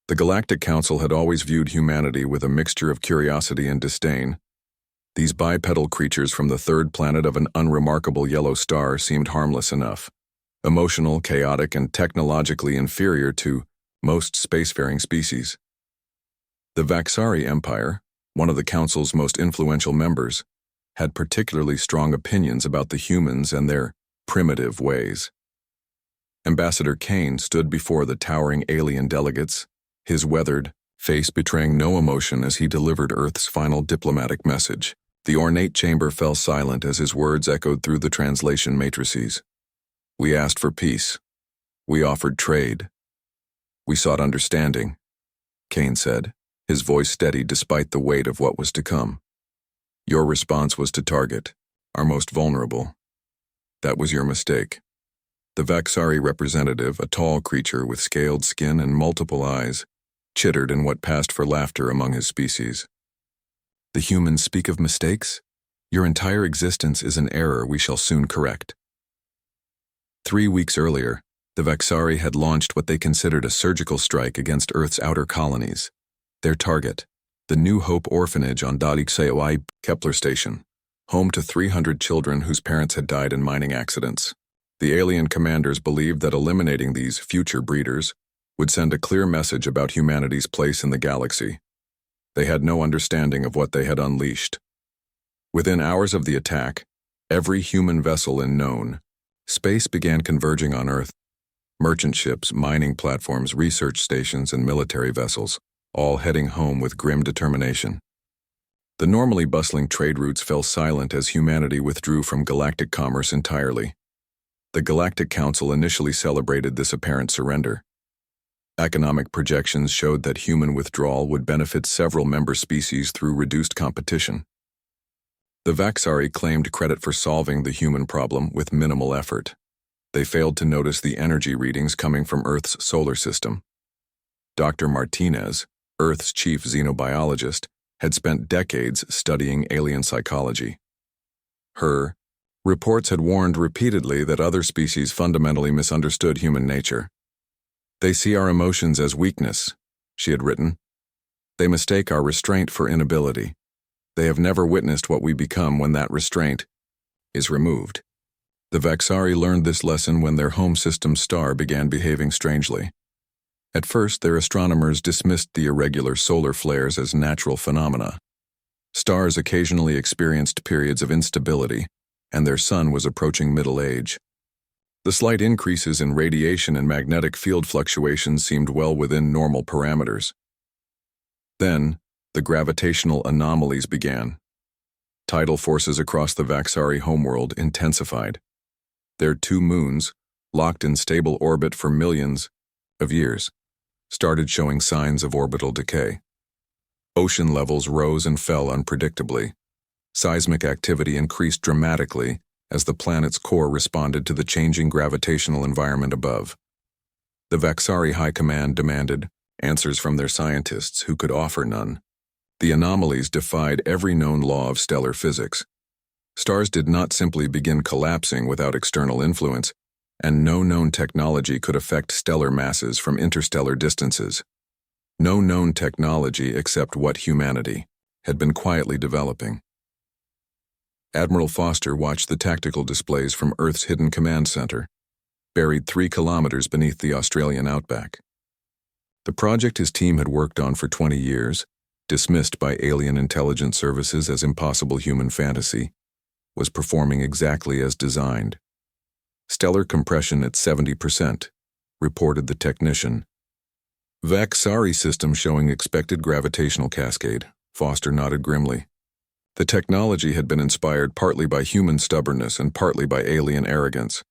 The Galactic Council had always viewed humanity with a mixture of curiosity and disdain. These bipedal creatures from the third planet of an unremarkable yellow star seemed harmless enough, emotional, chaotic, and technologically inferior to most spacefaring species. The Vaxari Empire, one of the Council's most influential members, had particularly strong opinions about the humans and their primitive ways. Ambassador Kane stood before the towering alien delegates, his weathered face betraying no emotion as he delivered Earth's final diplomatic message. The ornate chamber fell silent as his words echoed through the translation matrices. We asked for peace. We offered trade. We sought understanding, Kane said, his voice steady despite the weight of what was to come. Your response was to target our most vulnerable. That was your mistake. The Vaxari representative, a tall creature with scaled skin and multiple eyes, chittered in what passed for laughter among his species. The humans speak of mistakes? Your entire existence is an error we shall soon correct. 3 weeks earlier, the Vaxari had launched what they considered a surgical strike against Earth's outer colonies. Their target, the New Hope Orphanage on HFY Kepler Station, home to 300 children whose parents had died in mining accidents. The alien commanders believed that eliminating these future breeders would send a clear message about humanity's place in the galaxy. They had no understanding of what they had unleashed. Within hours of the attack, every human vessel in known space began converging on Earth. Merchant ships, mining platforms, research stations, and military vessels, all heading home with grim determination. The normally bustling trade routes fell silent as humanity withdrew from galactic commerce entirely. The Galactic Council initially celebrated this apparent surrender. Economic projections showed that human withdrawal would benefit several member species through reduced competition. The Vaxari claimed credit for solving the human problem with minimal effort. They failed to notice the energy readings coming from Earth's solar system. Dr. Martinez, Earth's chief xenobiologist, had spent decades studying alien psychology. Her reports had warned repeatedly that other species fundamentally misunderstood human nature. They see our emotions as weakness, she had written. They mistake our restraint for inability. They have never witnessed what we become when that restraint is removed. The Vaxari learned this lesson when their home system's star began behaving strangely. At first, their astronomers dismissed the irregular solar flares as natural phenomena. Stars occasionally experienced periods of instability, and their sun was approaching middle age. The slight increases in radiation and magnetic field fluctuations seemed well within normal parameters. Then, the gravitational anomalies began. Tidal forces across the Vaxari homeworld intensified. Their 2 moons, locked in stable orbit for millions of years, started showing signs of orbital decay. Ocean levels rose and fell unpredictably. Seismic activity increased dramatically as the planet's core responded to the changing gravitational environment above. The Vaxari High Command demanded answers from their scientists who could offer none. The anomalies defied every known law of stellar physics. Stars did not simply begin collapsing without external influence, and no known technology could affect stellar masses from interstellar distances. No known technology except what humanity had been quietly developing. Admiral Foster watched the tactical displays from Earth's hidden command center, buried 3 kilometers beneath the Australian outback. The project his team had worked on for 20 years, dismissed by alien intelligence services as impossible human fantasy, was performing exactly as designed. Stellar compression at 70%, reported the technician. Vaxari system showing expected gravitational cascade, Foster nodded grimly. The technology had been inspired partly by human stubbornness and partly by alien arrogance.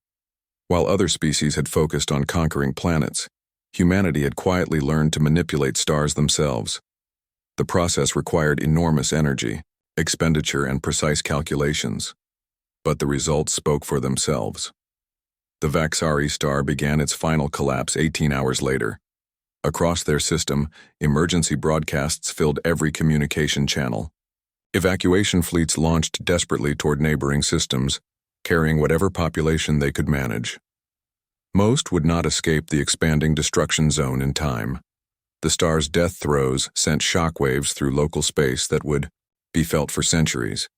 While other species had focused on conquering planets, humanity had quietly learned to manipulate stars themselves. The process required enormous energy, expenditure, and precise calculations. But the results spoke for themselves. The Vaxari star began its final collapse 18 hours later. Across their system, emergency broadcasts filled every communication channel. Evacuation fleets launched desperately toward neighboring systems, carrying whatever population they could manage. Most would not escape the expanding destruction zone in time. The star's death throes sent shockwaves through local space that would be felt for centuries.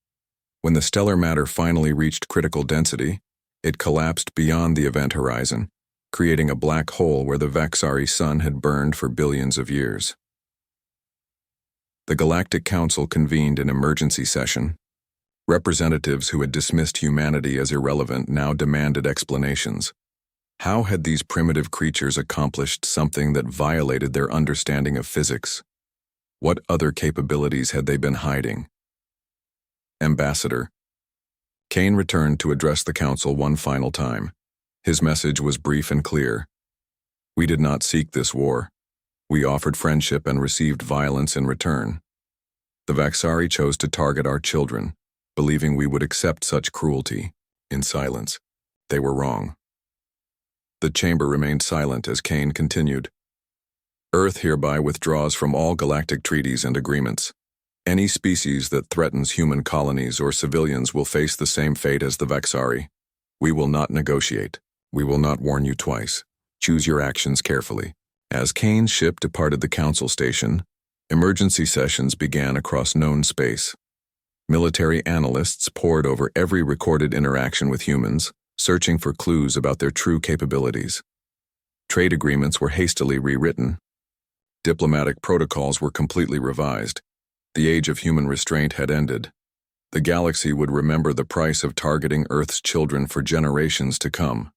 When the stellar matter finally reached critical density, it collapsed beyond the event horizon, creating a black hole where the Vaxari sun had burned for billions of years. The Galactic Council convened an emergency session. Representatives who had dismissed humanity as irrelevant now demanded explanations. How had these primitive creatures accomplished something that violated their understanding of physics? What other capabilities had they been hiding? Ambassador. Kane returned to address the council one final time. His message was brief and clear. We did not seek this war. We offered friendship and received violence in return. The Vaxari chose to target our children, believing we would accept such cruelty. In silence, they were wrong. The chamber remained silent as Kane continued. Earth hereby withdraws from all galactic treaties and agreements. Any species that threatens human colonies or civilians will face the same fate as the Vaxari. We will not negotiate. We will not warn you twice. Choose your actions carefully. As Kane's ship departed the council station, emergency sessions began across known space. Military analysts pored over every recorded interaction with humans, searching for clues about their true capabilities. Trade agreements were hastily rewritten. Diplomatic protocols were completely revised. The age of human restraint had ended. The galaxy would remember the price of targeting Earth's children for generations to come.